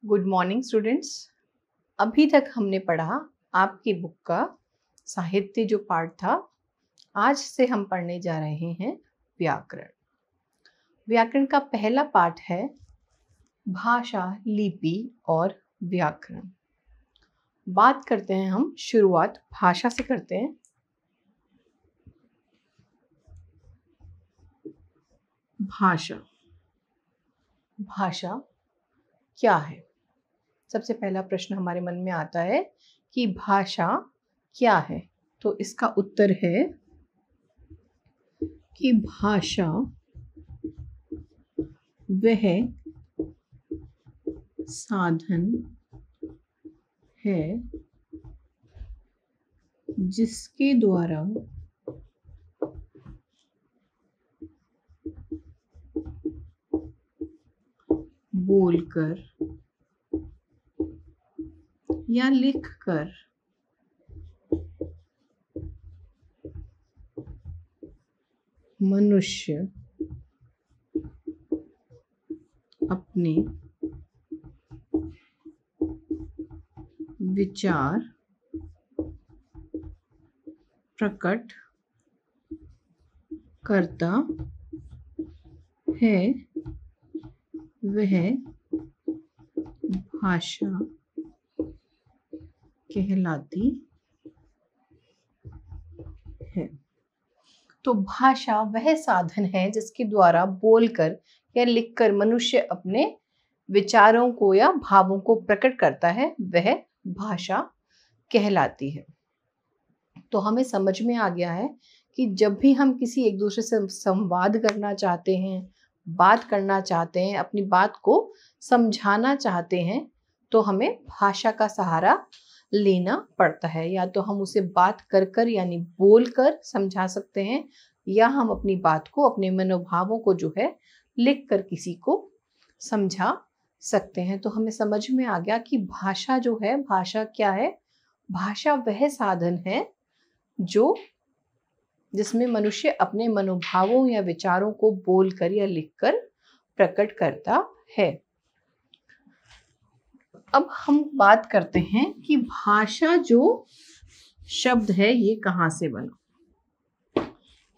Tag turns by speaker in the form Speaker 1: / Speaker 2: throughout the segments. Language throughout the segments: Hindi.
Speaker 1: Good morning students. अभी तक हमने पढ़ा आपकी बुक का साहित्य जो पार्ट था। आज से हम पढ़ने जा रहे हैं व्याकरण। व्याकरण का पहला पार्ट है भाषा, लिपि और व्याकरण। बात करते हैं, हम शुरुआत भाषा से करते हैं। भाषा, भाषा क्या है? सबसे पहला प्रश्न हमारे मन में आता है कि भाषा क्या है। तो इसका उत्तर है कि भाषा वह साधन है जिसके द्वारा बोलकर या लिखकर मनुष्य अपने विचार प्रकट करता है, वह भाषा कहलाती है। तो भाषा वह साधन है जिसके द्वारा बोलकर या लिखकर मनुष्य अपने विचारों को या भावों को प्रकट करता है, वह भाषा कहलाती है। तो हमें समझ में आ गया है कि जब भी हम किसी एक दूसरे से संवाद करना चाहते हैं, बात करना चाहते हैं, अपनी बात को समझाना चाहते हैं, तो हमें भाषा का सहारा लेना पड़ता है। या तो हम उसे बात कर कर यानी बोल कर समझा सकते हैं, या हम अपनी बात को, अपने मनोभावों को जो है लिख कर किसी को समझा सकते हैं। तो हमें समझ में आ गया कि भाषा जो है, भाषा क्या है? भाषा वह साधन है जिसमें मनुष्य अपने मनोभावों या विचारों को बोलकर या लिखकर प्रकट करता है। अब हम बात करते हैं कि भाषा जो शब्द है ये कहाँ से बना,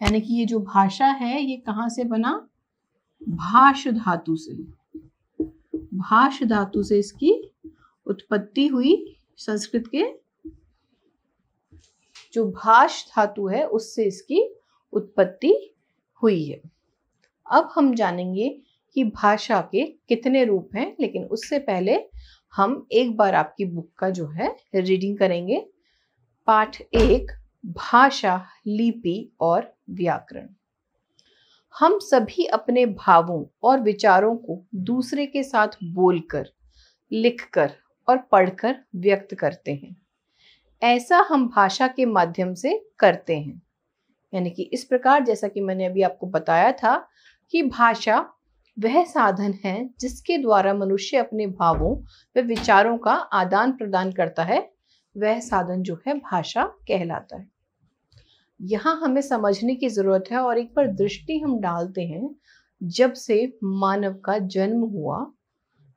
Speaker 1: यानी कि ये जो भाषा है ये कहाँ से बना? भाष धातु से। भाष धातु से इसकी उत्पत्ति हुई। संस्कृत के जो भाष धातु है उससे इसकी उत्पत्ति हुई है। अब हम जानेंगे कि भाषा के कितने रूप हैं, लेकिन उससे पहले हम एक बार आपकी बुक का जो है रीडिंग करेंगे। पाठ 1, भाषा, लिपि और व्याकरण। हम सभी अपने भावों और विचारों को दूसरे के साथ बोलकर, लिखकर और पढ़कर व्यक्त करते हैं। ऐसा हम भाषा के माध्यम से करते हैं। यानी कि इस प्रकार, जैसा कि मैंने अभी आपको बताया था कि भाषा वह साधन है जिसके द्वारा मनुष्य अपने भावों व विचारों का आदान प्रदान करता है, वह साधन जो है भाषा कहलाता है। यहाँ हमें समझने की जरूरत है और एक बार दृष्टि हम डालते हैं। जब से मानव का जन्म हुआ,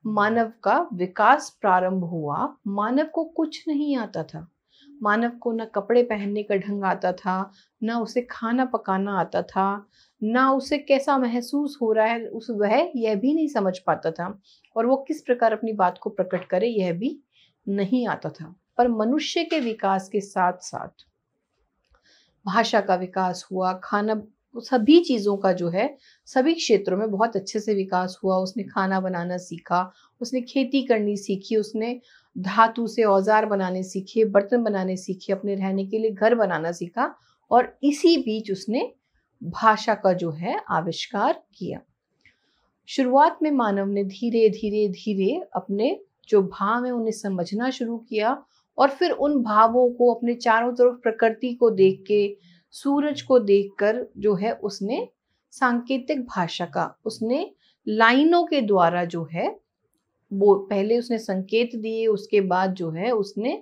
Speaker 1: मानव का विकास प्रारंभ हुआ, मानव को कुछ नहीं आता था। मानव को न कपड़े पहनने का ढंग आता था, न उसे खाना पकाना आता था, ना उसे कैसा महसूस हो रहा है वह यह भी नहीं समझ पाता था, और वो किस प्रकार अपनी बात को प्रकट करे यह भी नहीं आता था। पर मनुष्य के विकास के साथ साथ भाषा का विकास हुआ, खाना, सभी चीज़ों का जो है सभी क्षेत्रों में बहुत अच्छे से विकास हुआ। उसने खाना बनाना सीखा, उसने खेती करनी सीखी, उसने धातु से औजार बनाने सीखे, बर्तन बनाने सीखे, अपने रहने के लिए घर बनाना सीखा, और इसी बीच उसने भाषा का जो है आविष्कार किया। शुरुआत में मानव ने धीरे धीरे धीरे अपने जो भाव है उन्हें समझना शुरू किया, और फिर उन भावों को अपने चारों तरफ प्रकृति को देख के, सूरज को देखकर जो है उसने सांकेतिक भाषा का, उसने लाइनों के द्वारा जो है वो पहले उसने संकेत दिए, उसके बाद जो है उसने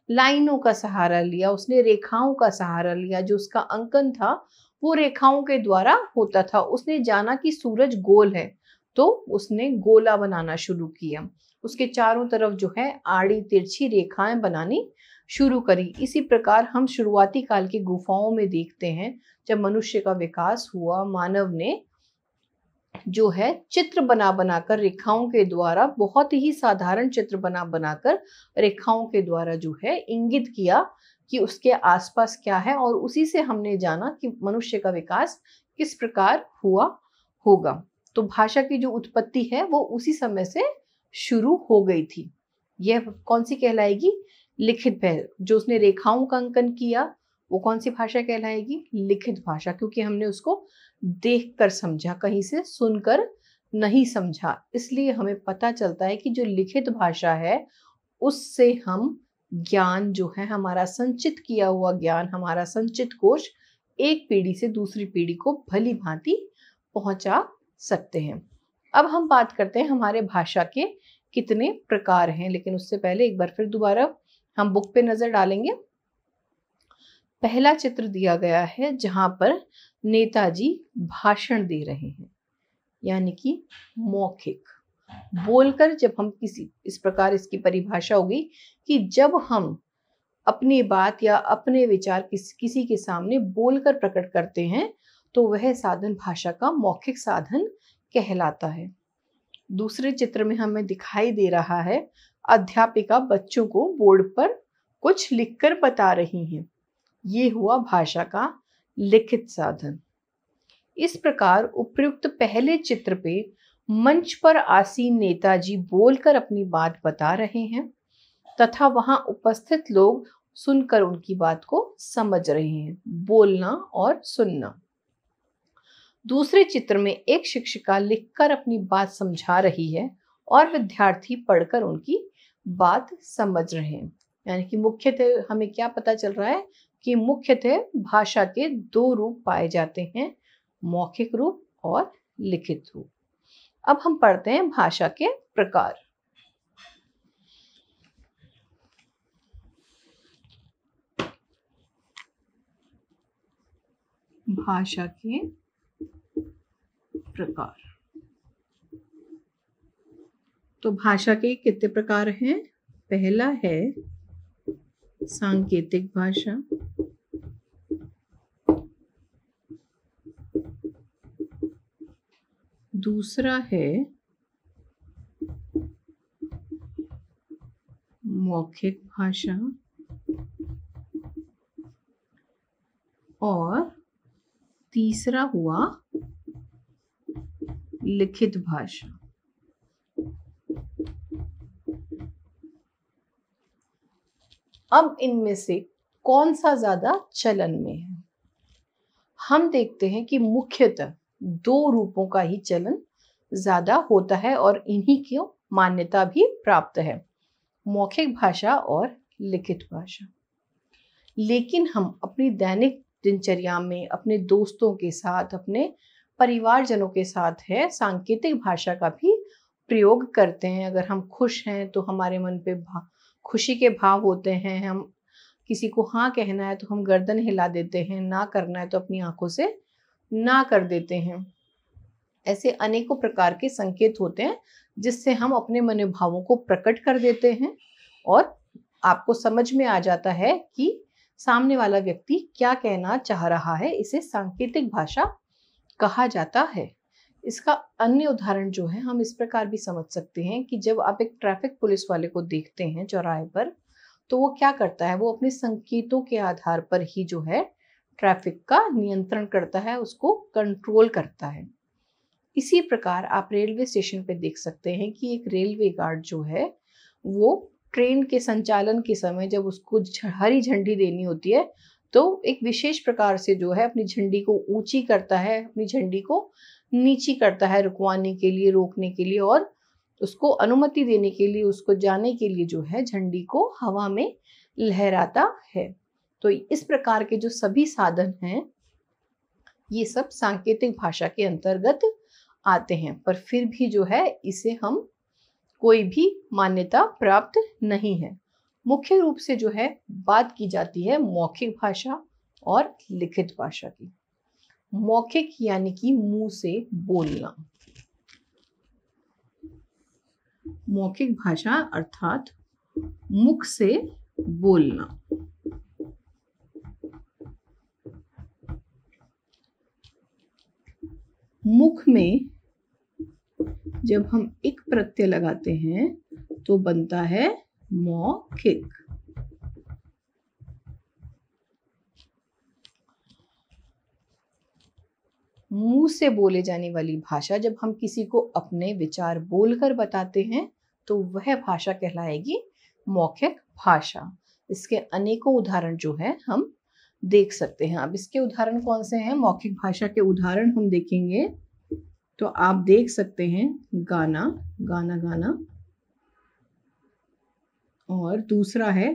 Speaker 1: लाइनों का सहारा लिया, उसने रेखाओं का सहारा लिया। जो उसका अंकन था वो रेखाओं के द्वारा होता था। उसने जाना कि सूरज गोल है तो उसने गोला बनाना शुरू किया। उसके चारों तरफ जो है आड़ी तिरछी रेखाएं बनानी शुरू करी। इसी प्रकार हम शुरुआती काल की गुफाओं में देखते हैं, जब मनुष्य का विकास हुआ, मानव ने जो है चित्र बना बनाकर रेखाओं के द्वारा, बहुत ही साधारण चित्र बना बनाकर रेखाओं के द्वारा जो है इंगित किया कि उसके आसपास क्या है, और उसी से हमने जाना कि मनुष्य का विकास किस प्रकार हुआ होगा। तो भाषा की जो उत्पत्ति है वो उसी समय से शुरू हो गई थी। यह कौन सी कहलाएगी? लिखित भाषा। जो उसने रेखाओं का अंकन किया वो कौन सी भाषा कहलाएगी? लिखित भाषा, क्योंकि हमने उसको देखकर समझा, कहीं से सुनकर नहीं समझा। इसलिए हमें पता चलता है कि जो लिखित भाषा है उससे हम ज्ञान जो है, हमारा संचित किया हुआ ज्ञान, हमारा संचित कोश एक पीढ़ी से दूसरी पीढ़ी को भली भांति पहुंचा सकते हैं। अब हम बात करते हैं हमारे भाषा के कितने प्रकार हैं, लेकिन उससे पहले एक बार फिर दोबारा हम बुक पे नजर डालेंगे। पहला चित्र दिया गया है जहां पर नेताजी भाषण दे रहे हैं, यानी कि मौखिक। बोलकर जब हम किसी, इस प्रकार इसकी परिभाषा होगी कि जब हम अपनी बात या अपने विचार किसी के सामने बोलकर प्रकट करते हैं तो वह साधन भाषा का मौखिक साधन कहलाता है। दूसरे चित्र में हमें दिखाई दे रहा है अध्यापिका बच्चों को बोर्ड पर कुछ लिखकर बता रही हैं। ये हुआ भाषा का लिखित साधन। इस प्रकार उपर्युक्त पहले चित्र पे मंच पर आसीन नेताजी बोलकर अपनी बात बता रहे हैं तथा वहां उपस्थित लोग सुनकर उनकी बात को समझ रहे हैं। बोलना और सुनना। दूसरे चित्र में एक शिक्षिका लिखकर अपनी बात समझा रही है और विद्यार्थी पढ़कर उनकी बात समझ रहे हैं। यानी कि मुख्यतः हमें क्या पता चल रहा है कि मुख्यतः भाषा के दो रूप पाए जाते हैं, मौखिक रूप और लिखित रूप। अब हम पढ़ते हैं भाषा के प्रकार। भाषा के प्रकार। तो भाषा के कितने प्रकार हैं? पहला है सांकेतिक भाषा, दूसरा है मौखिक भाषा और तीसरा हुआ लिखित भाषा। अब इनमें से कौन सा ज्यादा चलन में है? हम देखते हैं कि मुख्यतः दो रूपों का ही चलन ज्यादा होता है और इन्हीं की मान्यता भी प्राप्त है, मौखिक भाषा और लिखित भाषा। लेकिन हम अपनी दैनिक दिनचर्या में अपने दोस्तों के साथ, अपने परिवारजनों के साथ है सांकेतिक भाषा का भी प्रयोग करते हैं। अगर हम खुश हैं तो हमारे मन पे खुशी के भाव होते हैं, हम किसी को हाँ कहना है तो हम गर्दन हिला देते हैं, ना करना है तो अपनी आंखों से ना कर देते हैं। ऐसे अनेकों प्रकार के संकेत होते हैं जिससे हम अपने मनोभावों को प्रकट कर देते हैं और आपको समझ में आ जाता है कि सामने वाला व्यक्ति क्या कहना चाह रहा है। इसे सांकेतिक भाषा कहा जाता है। इसका अन्य उदाहरण जो है हम इस प्रकार भी समझ सकते हैं कि जब आप एक ट्रैफिक पुलिस वाले को देखते हैं चौराहे पर, तो वो क्या करता है, वो अपने संकेतों के आधार पर ही जो है ट्रैफिक का नियंत्रण करता है, उसको कंट्रोल करता है। इसी प्रकार आप रेलवे स्टेशन पे देख सकते हैं कि एक रेलवे गार्ड जो है वो ट्रेन के संचालन के समय जब उसको हरी झंडी देनी होती है तो एक विशेष प्रकार से जो है अपनी झंडी को ऊंची करता है, अपनी झंडी को नीची करता है रुकवाने के लिए, रोकने के लिए और उसको अनुमति देने के लिए, उसको जाने के लिए जो है झंडी को हवा में लहराता है। तो इस प्रकार के जो सभी साधन हैं ये सब सांकेतिक भाषा के अंतर्गत आते हैं, पर फिर भी जो है इसे हम कोई भी मान्यता प्राप्त नहीं है। मुख्य रूप से जो है बात की जाती है मौखिक भाषा और लिखित भाषा की। मौखिक यानी कि मुंह से बोलना। मौखिक भाषा अर्थात मुख से बोलना। मुख में जब हम इक प्रत्यय लगाते हैं तो बनता है मौखिक। मुंह से बोले जाने वाली भाषा, जब हम किसी को अपने विचार बोलकर बताते हैं तो वह भाषा कहलाएगी मौखिक भाषा। इसके अनेकों उदाहरण जो है हम देख सकते हैं। अब इसके उदाहरण कौन से हैं? मौखिक भाषा के उदाहरण हम देखेंगे तो आप देख सकते हैं गाना, गाना गाना, और दूसरा है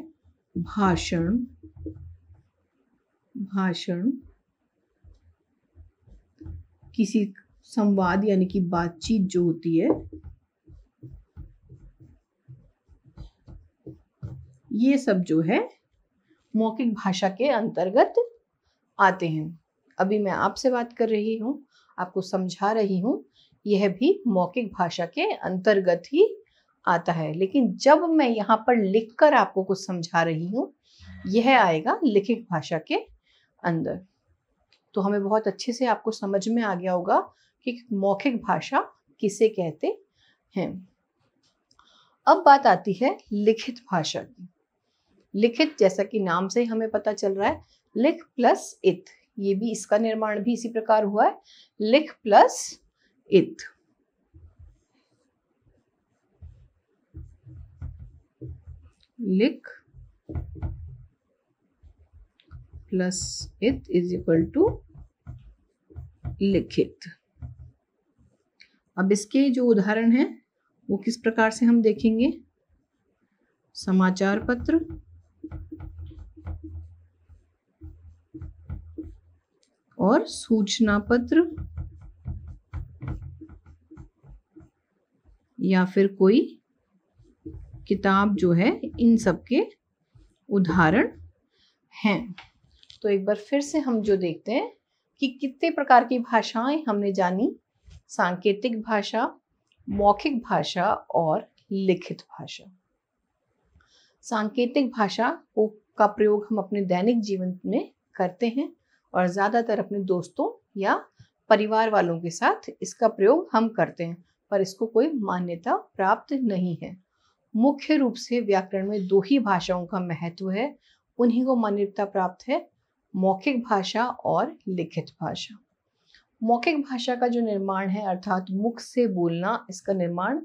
Speaker 1: भाषण, भाषण, किसी संवाद यानी कि बातचीत जो होती है, ये सब जो है मौखिक भाषा के अंतर्गत आते हैं। अभी मैं आपसे बात कर रही हूँ, आपको समझा रही हूँ, यह भी मौखिक भाषा के अंतर्गत ही आता है। लेकिन जब मैं यहाँ पर लिखकर आपको कुछ समझा रही हूँ, यह आएगा लिखित भाषा के अंदर। तो हमें बहुत अच्छे से आपको समझ में आ गया होगा कि मौखिक भाषा किसे कहते हैं। अब बात आती है लिखित भाषा की। लिखित, जैसा कि नाम से हमें पता चल रहा है, लिख प्लस इत, ये भी, इसका निर्माण भी इसी प्रकार हुआ है, लिख प्लस इत। लिख प्लस इत इज इक्वल टू लिखित। अब इसके जो उदाहरण हैं वो किस प्रकार से हम देखेंगे? समाचार पत्र, और सूचना पत्र, या फिर कोई किताब जो है, इन सब के उदाहरण हैं। तो एक बार फिर से हम जो देखते हैं कि कितने प्रकार की भाषाएं हमने जानी, सांकेतिक भाषा, मौखिक भाषा और लिखित भाषा। सांकेतिक भाषा का प्रयोग हम अपने दैनिक जीवन में करते हैं और ज़्यादातर अपने दोस्तों या परिवार वालों के साथ इसका प्रयोग हम करते हैं, पर इसको कोई मान्यता प्राप्त नहीं है। मुख्य रूप से व्याकरण में दो ही भाषाओं का महत्व है, उन्हीं को मान्यता प्राप्त है, मौखिक भाषा और लिखित भाषा। मौखिक भाषा का जो निर्माण है अर्थात मुख से बोलना, इसका निर्माण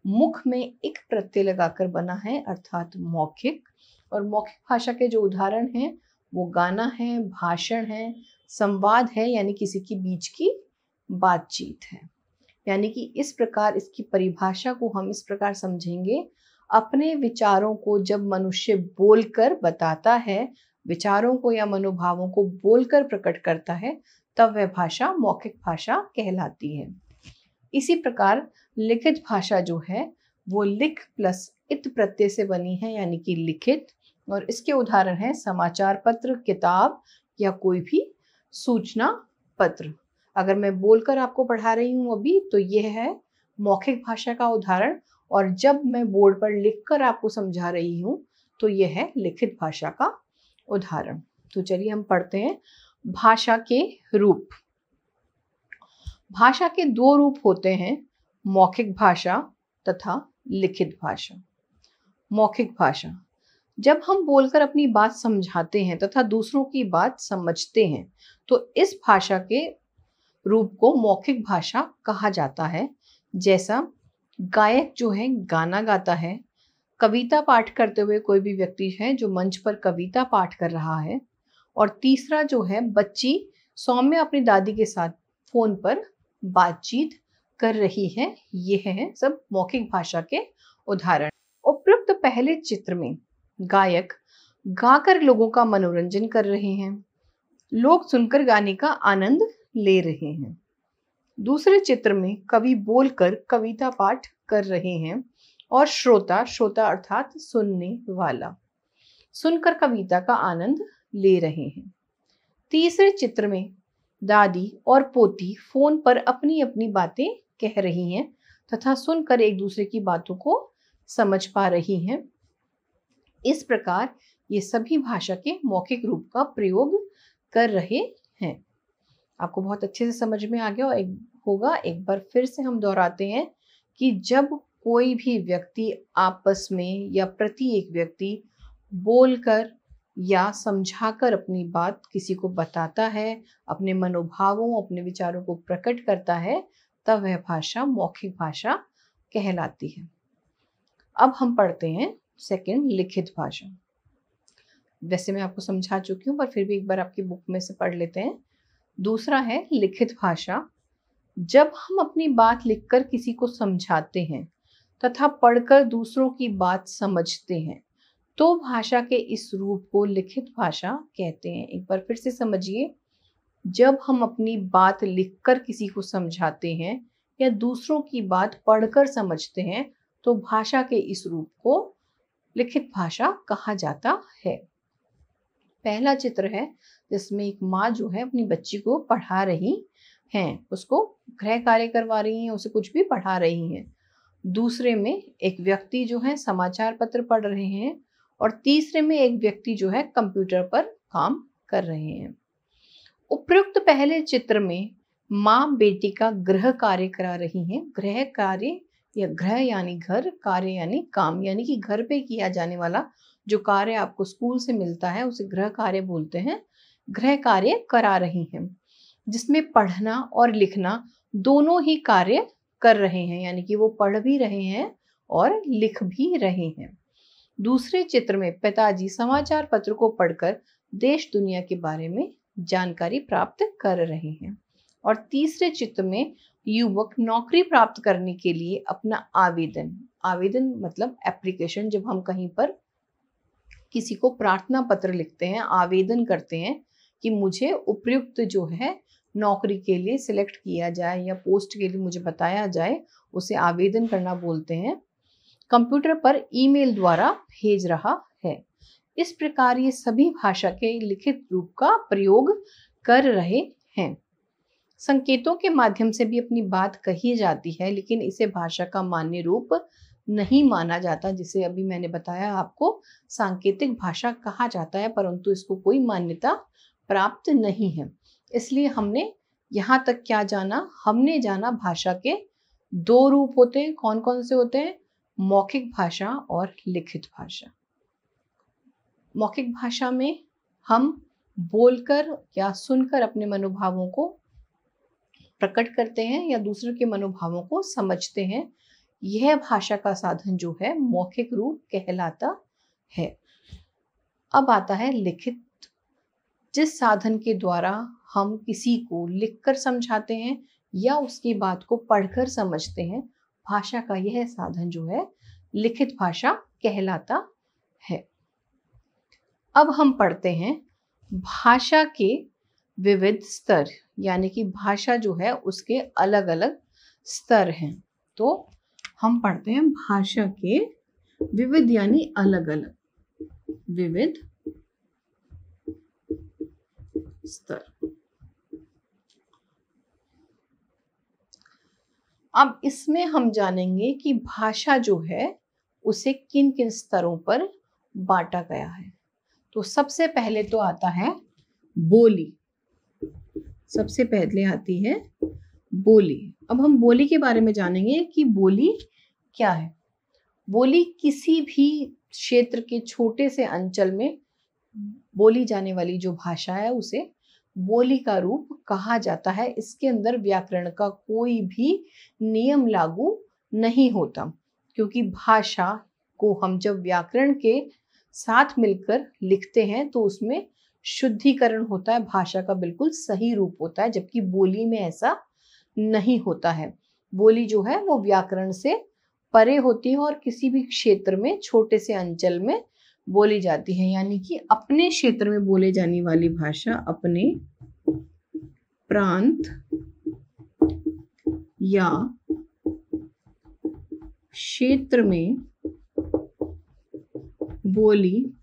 Speaker 1: मुख में एक प्रत्यय लगाकर बना है अर्थात मौखिक। और मौखिक भाषा के जो उदाहरण हैं वो गाना है, भाषण है, संवाद है यानी किसी के बीच की बातचीत है। यानी कि इस प्रकार इसकी परिभाषा को हम इस प्रकार समझेंगे, अपने विचारों को जब मनुष्य बोलकर बताता है, विचारों को या मनोभावों को बोलकर प्रकट करता है, तब वह भाषा मौखिक भाषा कहलाती है। इसी प्रकार लिखित भाषा जो है वो लिख प्लस इत प्रत्यय से बनी है यानी कि लिखित, और इसके उदाहरण है समाचार पत्र, किताब या कोई भी सूचना पत्र। अगर मैं बोलकर आपको पढ़ा रही हूँ अभी तो यह है मौखिक भाषा का उदाहरण, और जब मैं बोर्ड पर लिखकर आपको समझा रही हूँ तो यह है लिखित भाषा का उदाहरण। तो चलिए हम पढ़ते हैं भाषा के रूप। भाषा के दो रूप होते हैं, मौखिक भाषा तथा लिखित भाषा। मौखिक भाषा, जब हम बोलकर अपनी बात समझाते हैं तथा दूसरों की बात समझते हैं तो इस भाषा के रूप को मौखिक भाषा कहा जाता है। जैसा गायक जो है गाना गाता है, कविता पाठ करते हुए कोई भी व्यक्ति है जो मंच पर कविता पाठ कर रहा है, और तीसरा जो है बच्ची सौम्य अपनी दादी के साथ फोन पर बातचीत कर रही है। ये है सब मौखिक भाषा के उदाहरण। उपरोक्त पहले चित्र में गायक गाकर लोगों का मनोरंजन कर रहे हैं, लोग सुनकर गाने का आनंद ले रहे हैं। दूसरे चित्र में कवि बोलकर कविता पाठ कर रहे हैं और श्रोता, श्रोता अर्थात सुनने वाला, सुनकर कविता का आनंद ले रहे हैं। तीसरे चित्र में दादी और पोती फोन पर अपनी अपनी बातें कह रही हैं तथा सुनकर एक दूसरे की बातों को समझ पा रही हैं। इस प्रकार ये सभी भाषा के मौखिक रूप का प्रयोग कर रहे हैं। आपको बहुत अच्छे से समझ में आ गया होगा। एक बार फिर से हम दोहराते हैं कि जब कोई भी व्यक्ति आपस में या प्रति एक व्यक्ति बोलकर या समझाकर अपनी बात किसी को बताता है, अपने मनोभावों, अपने विचारों को प्रकट करता है, तब वह भाषा मौखिक भाषा कहलाती है। अब हम पढ़ते हैं सेकंड, लिखित भाषा। वैसे मैं आपको समझा चुकी हूँ, पर फिर भी एक बार आपकी बुक में से पढ़ लेते हैं। दूसरा है लिखित भाषा। जब हम अपनी बात लिखकर किसी को समझाते हैं तथा पढ़कर दूसरों की बात समझते हैं, तो भाषा के इस रूप को लिखित भाषा कहते हैं। एक बार फिर से समझिए, जब हम अपनी बात लिखकर किसी को समझाते हैं या दूसरों की बात पढ़कर समझते हैं, तो भाषा के इस रूप को लिखित भाषा कहा जाता है। पहला चित्र है जिसमें एक माँ जो है अपनी बच्ची को पढ़ा रही हैं, उसको गृह कार्य करवा रही हैं, उसे कुछ भी पढ़ा रही हैं। दूसरे में एक व्यक्ति जो है समाचार पत्र पढ़ रहे हैं और तीसरे में एक व्यक्ति जो है कंप्यूटर पर काम कर रहे हैं। उपयुक्त पहले चित्र में माँ बेटी का गृह कार्य करा रही हैं। गृह कार्य या गृह यानी घर, कार्य यानी काम, यानी कि घर पे किया जाने वाला जो कार्य आपको स्कूल से मिलता है उसे गृह कार्य बोलते हैं। गृह कार्य करा रही हैं, जिसमें पढ़ना और लिखना दोनों ही कार्य कर रहे हैं, यानी कि वो पढ़ भी रहे हैं और लिख भी रहे हैं। दूसरे चित्र में पिताजी समाचार पत्र को पढ़कर देश दुनिया के बारे में जानकारी प्राप्त कर रहे हैं और तीसरे चित्र में युवक नौकरी प्राप्त करने के लिए अपना आवेदन मतलब एप्लीकेशन, जब हम कहीं पर किसी को प्रार्थना पत्र लिखते हैं, आवेदन करते हैं कि मुझे उपयुक्त जो है नौकरी के लिए सिलेक्ट किया जाए या पोस्ट के लिए मुझे बताया जाए, उसे आवेदन करना बोलते हैं, कंप्यूटर पर ईमेल द्वारा भेज रहा है। इस प्रकार ये सभी भाषा के लिखित रूप का प्रयोग कर रहे हैं। संकेतों के माध्यम से भी अपनी बात कही जाती है, लेकिन इसे भाषा का मान्य रूप नहीं माना जाता। जिसे अभी मैंने बताया आपको, सांकेतिक भाषा कहा जाता है, परंतु इसको कोई मान्यता प्राप्त नहीं है। इसलिए हमने यहाँ तक क्या जाना? हमने जाना भाषा के दो रूप होते हैं। कौन कौन से होते हैं? मौखिक भाषा और लिखित भाषा। मौखिक भाषा में हम बोलकर या सुनकर अपने मनोभावों को प्रकट करते हैं या दूसरों के मनोभावों को समझते हैं। यह भाषा का साधन जो है मौखिक रूप कहलाता है। अब आता है लिखित, जिस साधन के द्वारा हम किसी को लिखकर समझाते हैं या उसकी बात को पढ़कर समझते हैं, भाषा का यह साधन जो है लिखित भाषा कहलाता है। अब हम पढ़ते हैं भाषा के विविध स्तर, यानी कि भाषा जो है उसके अलग अलग स्तर हैं। तो हम पढ़ते हैं भाषा के विविध यानी अलग अलग, विविध स्तर। अब इसमें हम जानेंगे कि भाषा जो है उसे किन किन स्तरों पर बांटा गया है। तो सबसे पहले तो आता है बोली। सबसे पहले आती है बोली। अब हम बोली के बारे में जानेंगे कि बोली क्या है। बोली किसी भी क्षेत्र के छोटे से अंचल में बोली जाने वाली जो भाषा है उसे बोली का रूप कहा जाता है। इसके अंदर व्याकरण का कोई भी नियम लागू नहीं होता, क्योंकि भाषा को हम जब व्याकरण के साथ मिलकर लिखते हैं तो उसमें शुद्धिकरण होता है, भाषा का बिल्कुल सही रूप होता है, जबकि बोली में ऐसा नहीं होता है। बोली जो है वो व्याकरण से परे होती है और किसी भी क्षेत्र में छोटे से अंचल में बोली जाती है, यानी कि अपने क्षेत्र में बोले जाने वाली भाषा अपने प्रांत या क्षेत्र में बोली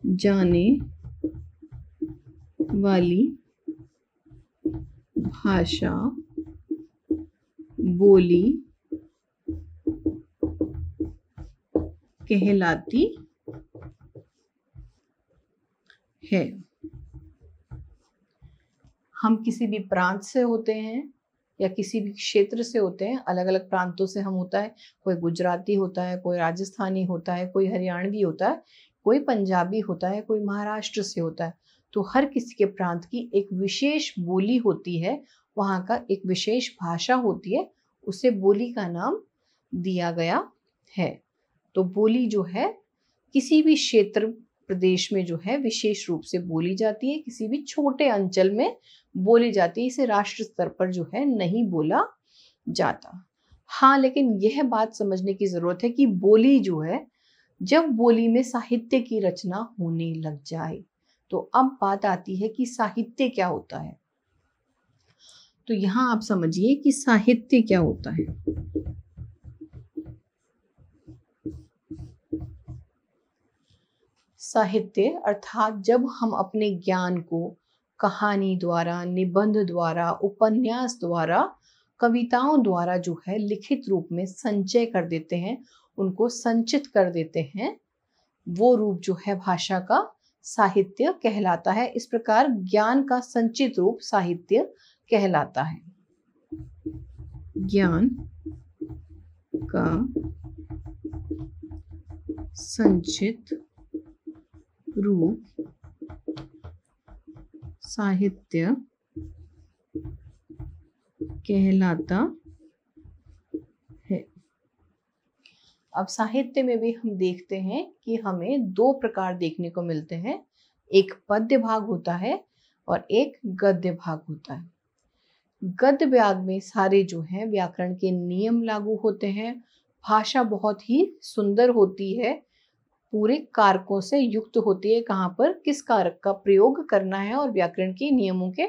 Speaker 1: जाने वाली भाषा बोली कहलाती है। हम किसी भी प्रांत से होते हैं या किसी भी क्षेत्र से होते हैं, अलग अलग प्रांतों से हम होता है, कोई गुजराती होता है, कोई राजस्थानी होता है, कोई हरियाणवी होता है, कोई पंजाबी होता है, कोई महाराष्ट्र से होता है। तो हर किसी के प्रांत की एक विशेष बोली होती है, वहाँ का एक विशेष भाषा होती है, उसे बोली का नाम दिया गया है। तो बोली जो है किसी भी क्षेत्र प्रदेश में जो है विशेष रूप से बोली जाती है, किसी भी छोटे अंचल में बोली जाती है, इसे राष्ट्र स्तर पर जो है नहीं बोला जाता। हाँ, लेकिन यह बात समझने की जरूरत है कि बोली जो है, जब बोली में साहित्य की रचना होने लग जाए, तो अब बात आती है कि साहित्य क्या होता है। तो यहां आप समझिए कि साहित्य क्या होता है। साहित्य अर्थात जब हम अपने ज्ञान को कहानी द्वारा, निबंध द्वारा, उपन्यास द्वारा, कविताओं द्वारा जो है लिखित रूप में संचय कर देते हैं, उनको संचित कर देते हैं, वो रूप जो है भाषा का साहित्य कहलाता है। इस प्रकार ज्ञान का संचित रूप साहित्य कहलाता है। ज्ञान का संचित रूप साहित्य कहलाता है। अब साहित्य में भी हम देखते हैं कि हमें दो प्रकार देखने को मिलते हैं, एक पद्य भाग होता है और एक गद्य भाग होता है। गद्य भाग में सारे जो हैं व्याकरण के नियम लागू होते हैं, भाषा बहुत ही सुंदर होती है, पूरे कारकों से युक्त होती है, कहाँ पर किस कारक का प्रयोग करना है और व्याकरण के नियमों के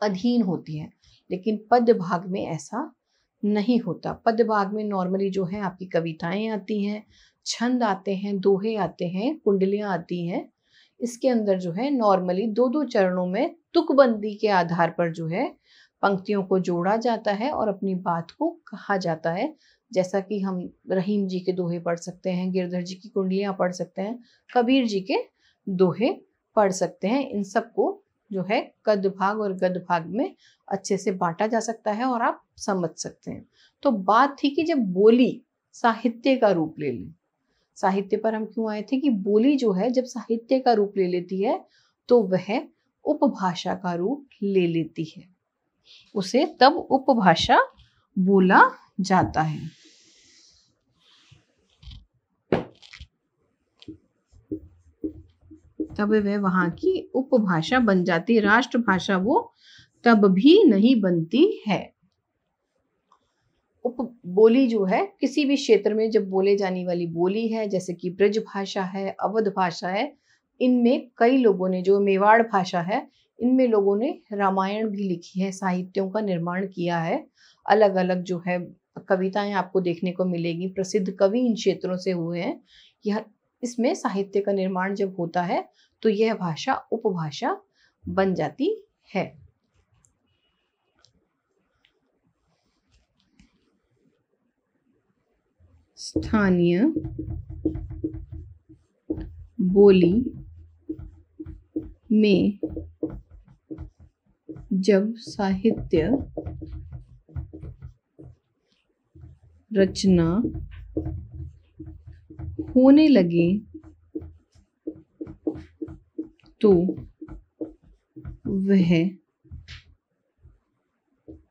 Speaker 1: अधीन होती है। लेकिन पद्य भाग में ऐसा नहीं होता। पद्य भाग में नॉर्मली जो है आपकी कविताएं आती हैं, छंद आते हैं, दोहे आते हैं, कुंडलियां आती हैं। इसके अंदर जो है नॉर्मली दो दो चरणों में तुकबंदी के आधार पर जो है पंक्तियों को जोड़ा जाता है और अपनी बात को कहा जाता है। जैसा कि हम रहीम जी के दोहे पढ़ सकते हैं, गिरधर जी की कुंडलियां पढ़ सकते हैं, कबीर जी के दोहे पढ़ सकते हैं। इन सबको जो है पद्य भाग और गद्य भाग में अच्छे से बांटा जा सकता है और आप समझ सकते हैं। तो बात थी कि जब बोली साहित्य का रूप ले ले, साहित्य पर हम क्यों आए थे कि बोली जो है जब साहित्य का रूप ले लेती है तो वह उपभाषा का रूप ले लेती है, उसे तब उपभाषा बोला जाता है। तब वह वहां की उपभाषा बन जाती है, राष्ट्रभाषा वो तब भी नहीं बनती है। उपबोली जो है किसी भी क्षेत्र में जब बोले जाने वाली बोली है, जैसे कि ब्रज भाषा है, अवध भाषा है, इनमें कई लोगों ने, जो मेवाड़ भाषा है, इनमें लोगों ने रामायण भी लिखी है, साहित्यों का निर्माण किया है। अलग अलग जो है कविताएं आपको देखने को मिलेगी, प्रसिद्ध कवि इन क्षेत्रों से हुए हैं। यह इसमें साहित्य का निर्माण जब होता है तो यह भाषा उपभाषा बन जाती है। स्थानीय बोली में जब साहित्य रचना होने लगे तो वह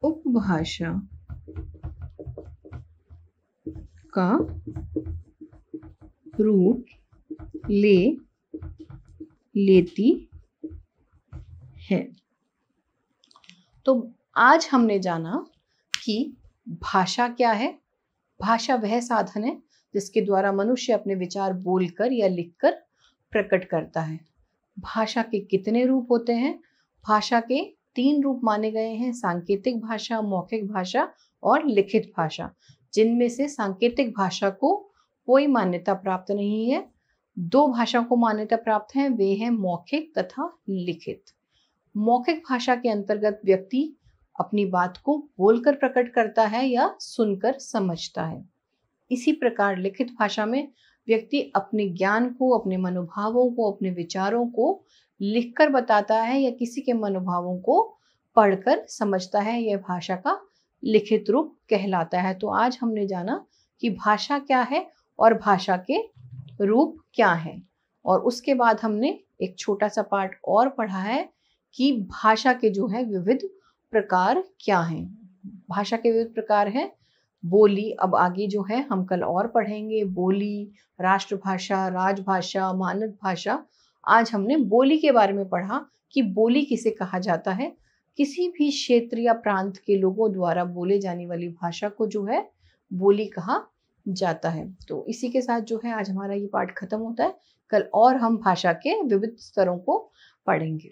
Speaker 1: उपभाषा का रूप ले लेती है। तो आज हमने जाना कि भाषा क्या है। भाषा वह साधन है जिसके द्वारा मनुष्य अपने विचार बोलकर या लिखकर प्रकट करता है। भाषा के कितने रूप होते हैं? भाषा के 3 रूप माने गए हैं, सांकेतिक भाषा, मौखिक भाषा और लिखित भाषा, जिनमें से सांकेतिक भाषा को कोई मान्यता प्राप्त नहीं है। 2 भाषा को मान्यता प्राप्त है, वे हैं मौखिक तथा लिखित। मौखिक भाषा के अंतर्गत व्यक्ति अपनी बात को बोलकर प्रकट करता है या सुनकर समझता है। इसी प्रकार लिखित भाषा में व्यक्ति अपने ज्ञान को, अपने मनोभावों को, अपने विचारों को लिखकर बताता है या किसी के मनोभावों को पढ़कर समझता है। यह भाषा का लिखित रूप कहलाता है। तो आज हमने जाना कि भाषा क्या है और भाषा के रूप क्या है, और उसके बाद हमने एक छोटा सा पार्ट और पढ़ा है कि भाषा के जो है विविध प्रकार क्या हैं। भाषा के विविध प्रकार हैं बोली, अब आगे जो है हम कल और पढ़ेंगे, बोली, राष्ट्रभाषा, राजभाषा, मानक भाषा। आज हमने बोली के बारे में पढ़ा कि बोली किसे कहा जाता है। किसी भी क्षेत्र या प्रांत के लोगों द्वारा बोले जाने वाली भाषा को जो है बोली कहा जाता है। तो इसी के साथ जो है आज हमारा ये पाठ खत्म होता है। कल और हम भाषा के विविध स्तरों को पढ़ेंगे।